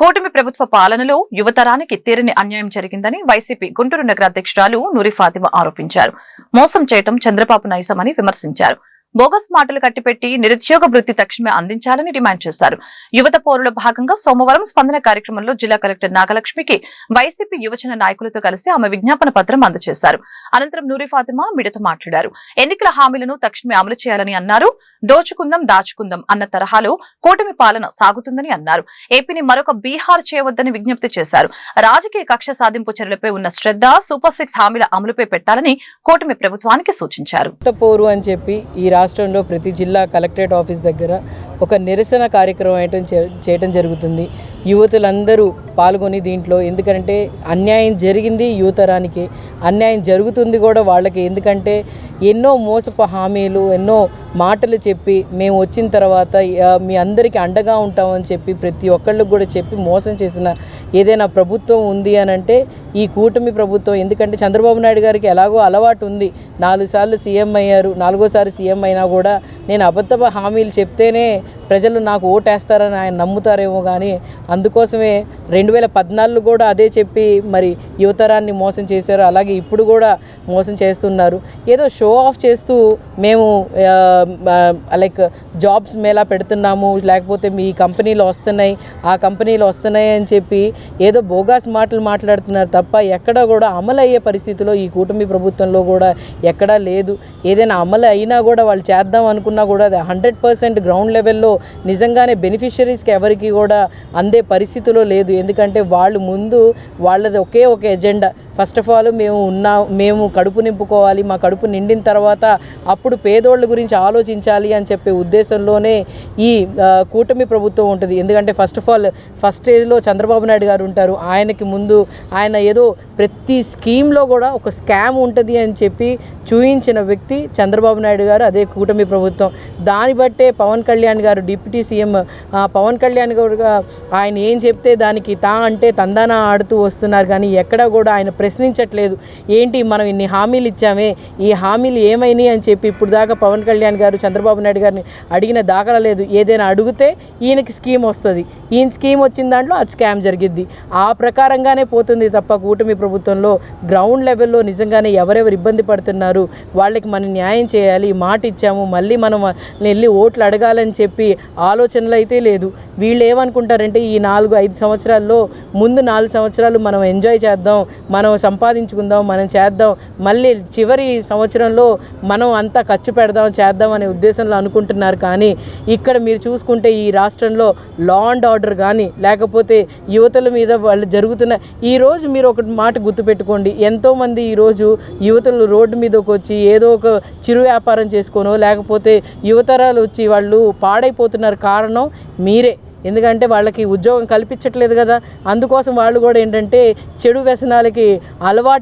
కూటమి ప్రభుత్వ పాలనలో యువతరానికి తీరని అన్యాయం జరిగిందని వైసీపీ గుంటూరు నగర అధ్యక్షురాలు నూరి ఫాతిమా ఆరోపించారు. మోసం చేయడం చంద్రబాబు నైజమని విమర్శించారు. బోగస్ మాటలు కట్టిపెట్టి నిరుద్యోగ వృత్తి తక్షణమే అందించాలని డిమాండ్ చేశారు. యువత పోరులో భాగంగా సోమవారం స్పందన కార్యక్రమంలో జిల్లా కలెక్టర్ నాగలక్ష్మికి వైసీపీ యువజన నాయకులతో కలిసి ఆమె విజ్ఞాపన పత్రం అందజేశారు. అనంతరం నూరి ఫాతిమా మీడియాతో మాట్లాడారు. ఎన్నికల హామీలను తక్షణమే అమలు చేయాలని అన్నారు. దోచుకుందాం దాచుకుందాం అన్న తరహాలో కూటమి పాలన సాగుతుందని అన్నారు. ఏపీని మరొక బీహార్ చేయవద్దని విజ్ఞప్తి చేశారు. రాజకీయ కక్ష సాధింపు చర్యలపై ఉన్న శ్రద్ధ సూపర్ 6 హామీల అమలుపై పెట్టాలని కూటమి ప్రభుత్వానికి సూచించారు. రాష్ట్రంలో ప్రతి జిల్లా కలెక్టరేట్ ఆఫీస్ దగ్గర ఒక నిరసన కార్యక్రమం చేయడం జరుగుతుంది. యువతులందరూ పాల్గొని దీంట్లో, ఎందుకంటే అన్యాయం జరిగింది యువతరానికి, అన్యాయం జరుగుతుంది కూడా వాళ్ళకి. ఎందుకంటే ఎన్నో మోసపు హామీలు, ఎన్నో మాటలు చెప్పి మేము వచ్చిన తర్వాత మీ అందరికీ అండగా ఉంటామని చెప్పి ప్రతి ఒక్కళ్ళకి కూడా చెప్పి మోసం చేసిన ఏదైనా ప్రభుత్వం ఉంది అని అంటే ఈ కూటమి ప్రభుత్వం. ఎందుకంటే చంద్రబాబు నాయుడు గారికి ఎలాగో అలవాటు ఉంది, 4 సార్లు సీఎం అయ్యారు, 4గోసారి సీఎం అయినా కూడా నేను అబద్ధ హామీలు చెప్తేనే ప్రజలు నాకు ఓటేస్తారని ఆయన నమ్ముతారేమో. కానీ అందుకోసమే 2014 కూడా అదే చెప్పి మరి యువతరాన్ని మోసం చేశారు. అలాగే ఇప్పుడు కూడా మోసం చేస్తున్నారు. ఏదో షో ఆఫ్ చేస్తూ మేము లైక్ జాబ్స్ మేళా పెడుతున్నాము, లేకపోతే మీ కంపెనీలు వస్తున్నాయి, ఆ కంపెనీలు వస్తున్నాయి అని చెప్పి ఏదో బోగాస్ మాటలు మాట్లాడుతున్నారు తప్ప ఎక్కడా కూడా అమలు అయ్యే పరిస్థితిలో ఈ కూటమి ప్రభుత్వంలో కూడా ఎక్కడా లేదు. ఏదైనా అమలు అయినా కూడా వాళ్ళు చేద్దాం అనుకున్నా కూడా అది 100% గ్రౌండ్ లెవెల్లో నిజంగానే బెనిఫిషరీస్కి ఎవరికి కూడా అందే పరిస్థితిలో లేదు. ఎందుకంటే వాళ్ళు ముందు వాళ్ళది ఒకే ఒక ఎజెండా. ఫస్ట్ ఆఫ్ ఆల్ మేము కడుపు నింపుకోవాలి, మా కడుపు నిండిన తర్వాత అప్పుడు పేదోళ్ళ గురించి ఆలోచించాలి అని చెప్పే ఉద్దేశంలోనే ఈ కూటమి ప్రభుత్వం ఉంటుంది. ఎందుకంటే ఫస్ట్ ఆఫ్ ఆల్ ఫస్ట్ స్టేజ్లో చంద్రబాబు నాయుడు గారు ఉంటారు. ఆయనకి ముందు ఆయన ఏదో ప్రతి స్కీమ్లో కూడా ఒక స్కామ్ ఉంటుంది అని చెప్పి చూయించిన వ్యక్తి చంద్రబాబు నాయుడు గారు, అదే కూటమి ప్రభుత్వం. దాన్ని బట్టే పవన్ కళ్యాణ్ గారు డిప్యూటీ సీఎం పవన్ కళ్యాణ్ గారు ఆయన ఏం చెప్తే దానికి అంటే తందానా ఆడుతూ వస్తున్నారు. కానీ ఎక్కడా కూడా ఆయన ప్రశ్నించట్లేదు. ఏంటి మనం ఇన్ని హామీలు ఇచ్చామే, ఈ హామీలు ఏమైనాయి అని చెప్పి ఇప్పుడు దాకా పవన్ కళ్యాణ్ గారు చంద్రబాబు నాయుడు గారిని అడిగిన దాఖలా లేదు. ఏదైనా అడిగితే ఈయనకి స్కీమ్ వస్తుంది, ఈయన స్కీమ్ వచ్చిన దాంట్లో అది స్కామ్ జరిగిద్ది. ఆ ప్రకారంగానే పోతుంది తప్ప కూటమి ప్రభుత్వంలో గ్రౌండ్ లెవెల్లో నిజంగానే ఎవరెవరు ఇబ్బంది పడుతున్నారు వాళ్ళకి మనం న్యాయం చేయాలి, మాట ఇచ్చాము, మళ్ళీ మనం వెళ్ళి ఓట్లు అడగాలని చెప్పి ఆలోచనలు అయితే లేదు. వీళ్ళు ఏమనుకుంటారంటే ఈ 4-5 సంవత్సరాల్లో ముందు 4 సంవత్సరాలు మనం ఎంజాయ్ చేద్దాం, మనం సంపాదించుకుందాం, మనం చేద్దాం, మళ్ళీ చివరి సంవత్సరంలో మనం అంతా ఖర్చు పెడదాం చేద్దాం అనే ఉద్దేశంలో అనుకుంటున్నారు. కానీ ఇక్కడ మీరు చూసుకుంటే ఈ రాష్ట్రంలో లా అండ్ ఆర్డర్ కానీ లేకపోతే యువతల మీద వాళ్ళు జరుగుతున్న ఈరోజు మీరు ఒక మాట గుర్తుపెట్టుకోండి, ఎంతోమంది ఈరోజు యువతలు రోడ్డు మీదకి వచ్చి ఏదో ఒక చిరు వ్యాపారం చేసుకోనో లేకపోతే యువతరాలు వచ్చి వాళ్ళు పాడైపోతున్నారు. కారణం మీరే. ఎందుకంటే వాళ్ళకి ఉద్యోగం కల్పించట్లేదు కదా. అందుకోసం వాళ్ళు కూడా ఏంటంటే చెడు వ్యసనాలకి అలవాటు